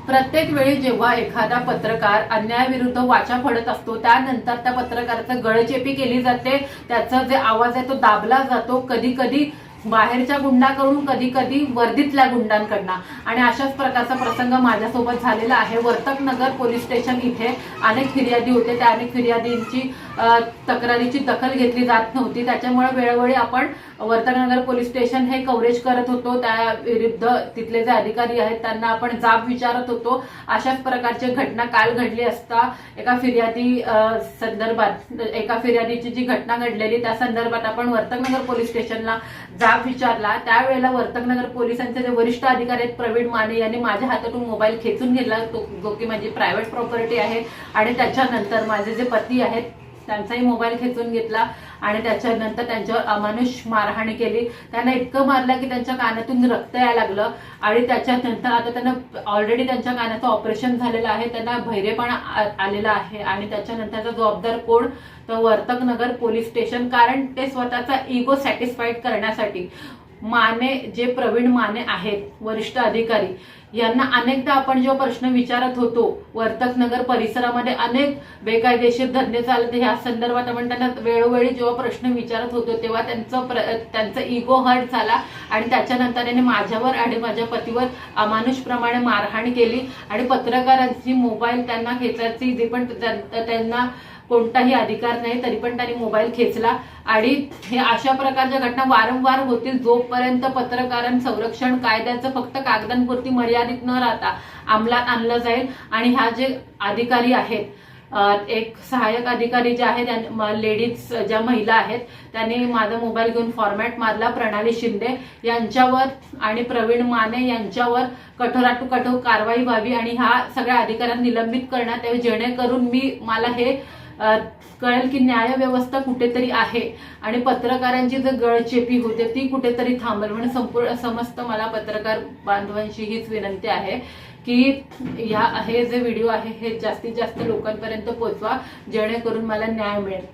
प्रत्येक वेळी जेव्हा एखादा पत्रकार अन्यायाविरुद्ध वाचा फोडत असतो त्यानंतर त्या पत्रकाराचं गळचेपी केली जाते, त्याचा जे आवाज आहे तो दाबला जातो, कधी कधी बाहेरच्या गुंडाकडून, कधी कधी वर्दीतल्या गुंडांकडनं. आणि अशाच प्रकारचा प्रसंग माझ्यासोबत झालेला आहे. वर्तकनगर पोलीस स्टेशन इथे अनेक फिर्यादी होते, त्या अनेक फिर्यादींची तक्रारीची दखल घेतली जात नव्हती. त्याच्यामुळे वेळोवेळी आपण वर्तकनगर पोलीस स्टेशन हे कव्हरेज करत होतो, त्या विरुद्ध तिथले जे अधिकारी आहेत त्यांना आपण जाब विचारत होतो. अशाच प्रकारची घटना काल घडली असता एका फिर्यादी संदर्भात, एका फिर्यादीची जी घटना घडलेली त्या संदर्भात आपण वर्तकनगर पोलीस स्टेशनला जाब विचारला. त्यावेळेला वर्तकनगर पोलिसांचे जे वरिष्ठ अधिकारी आहेत प्रवीण माने यांनी माझ्या हातातून मोबाईल खेचून घेतला, जो की माझी प्रायव्हेट प्रॉपर्टी आहे. आणि त्याच्यानंतर माझे जे पती आहेत त्यांचाही मोबाईल खेचून घेतला आणि त्याच्यानंतर त्यांच्यावर अमानुष मारहाण केली. त्यांना इतकं मारलं की त्यांच्या कानातून रक्त यायला लागलं. आणि त्याच्यानंतर आता त्यांना ऑलरेडी त्यांच्या कानाचं ऑपरेशन झालेलं आहे, त्यांना बहिरेपणा आलेला आहे. आणि त्याच्यानंतरचा जबाबदार कोण, तर वर्तकनगर पोलीस स्टेशन. कारण ते स्वतःचा इगो सॅटिस्फाईड करण्यासाठी माने, जे प्रवीण माने आहेत वरिष्ठ अधिकारी, यांना अनेकदा आपण जेव्हा प्रश्न विचारत होतो, वर्तकनगर परिसरामध्ये अनेक बेकायदेशीर धंदे चालत ह्या संदर्भात आपण त्यांना वेळोवेळी जेव्हा प्रश्न विचारत होतो तेव्हा त्यांचा इगो हर्ट झाला. आणि त्याच्यानंतर त्यांनी माझ्यावर आणि माझ्या पतीवर अमानुषप्रमाणे मारहाण केली. आणि पत्रकारांची मोबाईल त्यांना खेचायची, जे पण त्यांना कोणताही अधिकार नाही तरी पण त्यांनी मोबाईल खेचला. आणि हे अशा प्रकारच्या घटना वारंवार होतील जोपर्यंत पत्रकारांचं संरक्षण कायद्याचं फक्त कागदांपुरती मर्यादित न राहता अंमलात आणलं जाईल. आणि ह्या जे अधिकारी आहेत, एक सहाय्यक अधिकारी जे आहेत, लेडीज ज्या महिला आहेत, त्यांनी माझा मोबाईल घेऊन फॉर्मॅट मारला. प्रणाली शिंदे यांच्यावर आणि प्रवीण माने यांच्यावर कठोरात कठोर कारवाई व्हावी आणि ह्या सगळ्या अधिकाऱ्यांना निलंबित करण्यात यावे, जेणेकरून मला हे कळेल की न्याय व्यवस्था कुठेतरी आहे आणि पत्रकारांची जर गळचेपी होते ती कुठेतरी थांबेल. म्हणून संपूर्ण समस्त मला पत्रकार बांधवांची हीच विनंती आहे की हे जे व्हिडिओ आहे हे जास्तीत जास्त लोकांपर्यंत पोहोचवा, जेणेकरून मला न्याय मिळेल.